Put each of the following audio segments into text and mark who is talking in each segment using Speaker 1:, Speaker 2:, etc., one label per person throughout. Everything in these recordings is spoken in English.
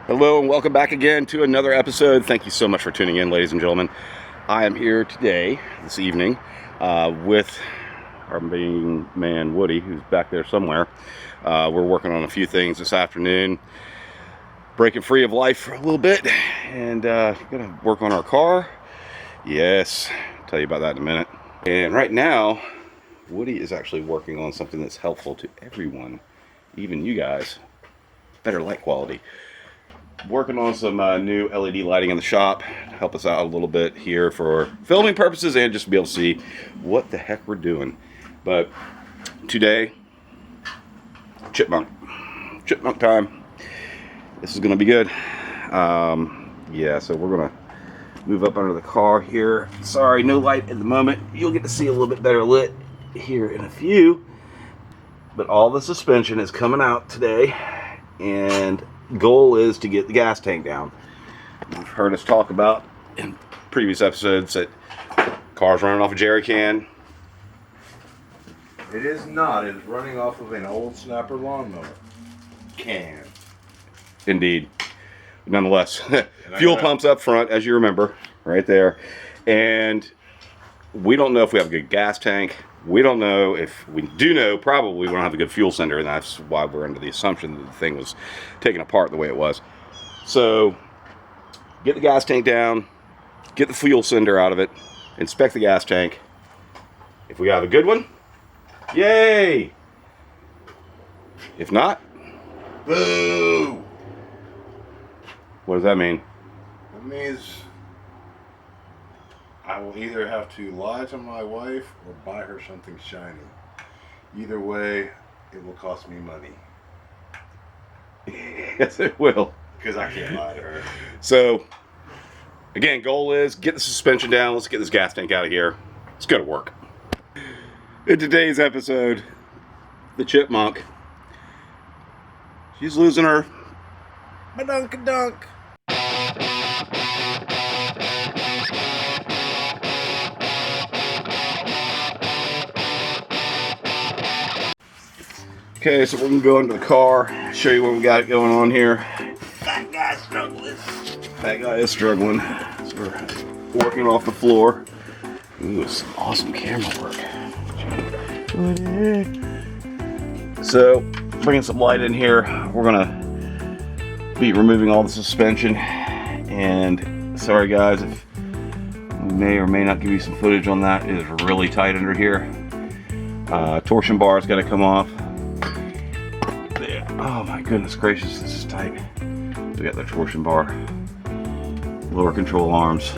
Speaker 1: Hello and welcome back again to another episode. Thank you so much for tuning in, ladies and gentlemen. I am here today, this evening, with our main man Woody, who's back there somewhere. We're working on a few things this afternoon, breaking free of life for a little bit, and gonna work on our car. Yes, I'll tell you about that in a minute. And right now, Woody is actually working on something that's helpful to everyone, even you guys. Better light quality. Working on some new LED lighting in the shop to help us out a little bit here for filming purposes and just to be able to see what the heck we're doing. But today, chipmunk time. This is gonna be good. Yeah, so we're gonna move up under the car here. Sorry, no light at the moment. You'll get to see a little bit better lit here in a few. But all the suspension is coming out today, and goal is to get the gas tank down. You've heard us talk about in previous episodes that cars running off a jerry can.
Speaker 2: It is not. It is running off of an old snapper lawnmower can.
Speaker 1: Indeed. Nonetheless, fuel pumps up front, as you remember, right there. And we don't know if we have a good gas tank. We don't know if we do know, probably we don't have a good fuel sender, and that's why we're under the assumption that the thing was taken apart the way it was. So, get the gas tank down, get the fuel sender out of it, inspect the gas tank. If we have a good one, yay! If not,
Speaker 2: Boo!
Speaker 1: what does that mean?
Speaker 2: That means I will either have to lie to my wife or buy her something shiny. Either way, it will cost me money.
Speaker 1: Yes, it will.
Speaker 2: Because I can't lie to her.
Speaker 1: So, again, goal is get the suspension down. Let's get this gas tank out of here. Let's go to work. In today's episode, the chipmunk, she's losing her
Speaker 2: Badunk-a-dunk.
Speaker 1: Okay, so we're gonna go into the car, show you what we got going on here.
Speaker 2: That guy's struggling.
Speaker 1: That guy is struggling. So we're working off the floor. Ooh, some awesome camera work. So, bringing some light in here. We're gonna be removing all the suspension. And sorry guys, if we may or may not give you some footage on that. It is really tight under here. Torsion bar's got to come off. There. Oh my goodness gracious, this is tight. We got the torsion bar, lower control arms,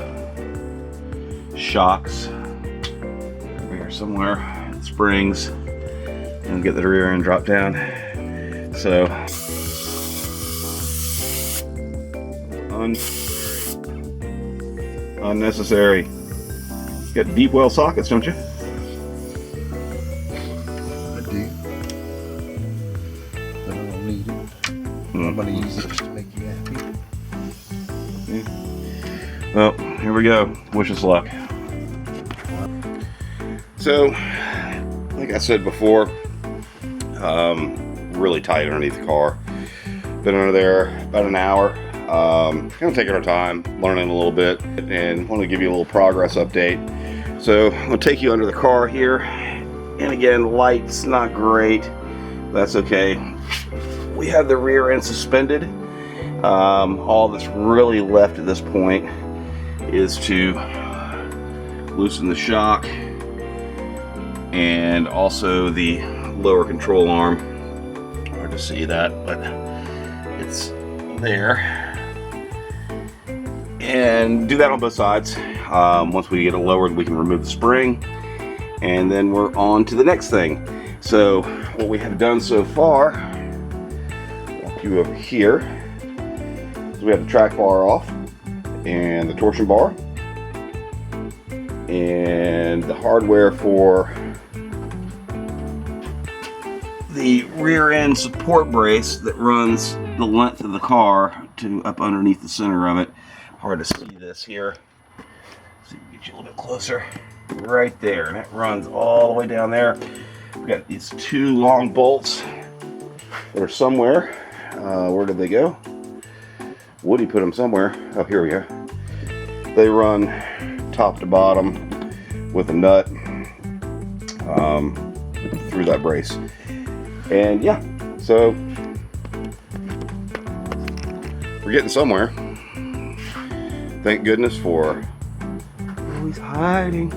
Speaker 1: shocks over here somewhere, springs, and get the rear end drop down. So unnecessary. You got deep well sockets, don't you?
Speaker 2: I do. But I don't need it. I'm going to use it just to make you happy.
Speaker 1: Yeah. Well, here we go. Wish us luck. So, like I said before, really tight underneath the car. Been under there about an hour. Kind of taking our time, learning a little bit, and want to give you a little progress update. So, I'm going to take you under the car here. And again, light's not great. That's okay. We have the rear end suspended. All that's really left at this point is to loosen the shock and also the lower control arm. Hard to see that, but it's there. And do that on both sides. Once we get it lowered, we can remove the spring, and then we're on to the next thing. So what we have done so far, walk you over here, is we have the track bar off and the torsion bar and the hardware for the rear end support brace that runs the length of the car to up underneath the center of it. Hard to see this here. See if we can get you a little bit closer. Right there, and it runs all the way down there. We got these two long bolts that are somewhere. Where did they go? Woody put them somewhere. Oh, here we go. They run top to bottom with a nut through that brace. And yeah, so we're getting somewhere. Thank goodness for... Oh, he's hiding.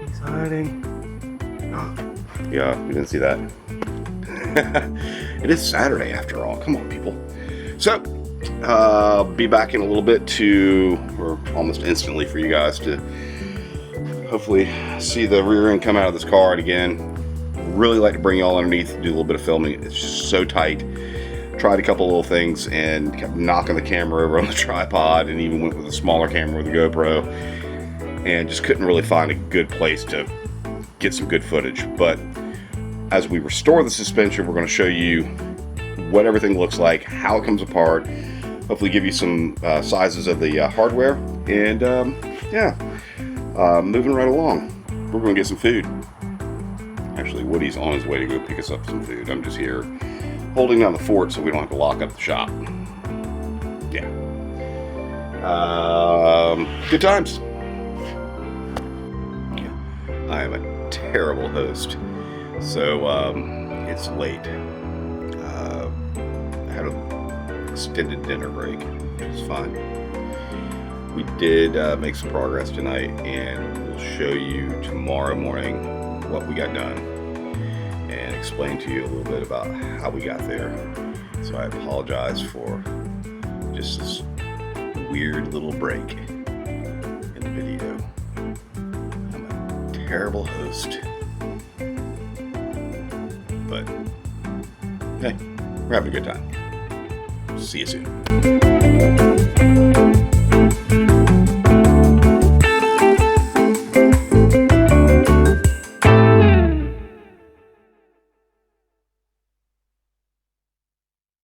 Speaker 1: He's hiding. Yeah, we didn't see that. It is Saturday after all. Come on, people. So, be back in a little bit or almost instantly for you guys to hopefully see the rear end come out of this car. And again, really like to bring y'all underneath, do a little bit of filming. It's just so tight. Tried a couple little things and kept knocking the camera over on the tripod, and even went with a smaller camera with a GoPro, and just couldn't really find a good place to get some good footage. But as we restore the suspension, we're going to show you what everything looks like, how it comes apart, hopefully give you some sizes of the hardware, and moving right along. We're going to get some food. Actually, Woody's on his way to go pick us up some food. I'm just here holding down the fort so we don't have to lock up the shop. Yeah. Good times. Yeah. I am a terrible host. So, it's late. I had an extended dinner break, which is fine. We did make some progress tonight, and we'll show you tomorrow morning what we got done and explain to you a little bit about how we got there. So I apologize for just this weird little break in the video. I'm a terrible host. But hey, we're having a good time. See you soon.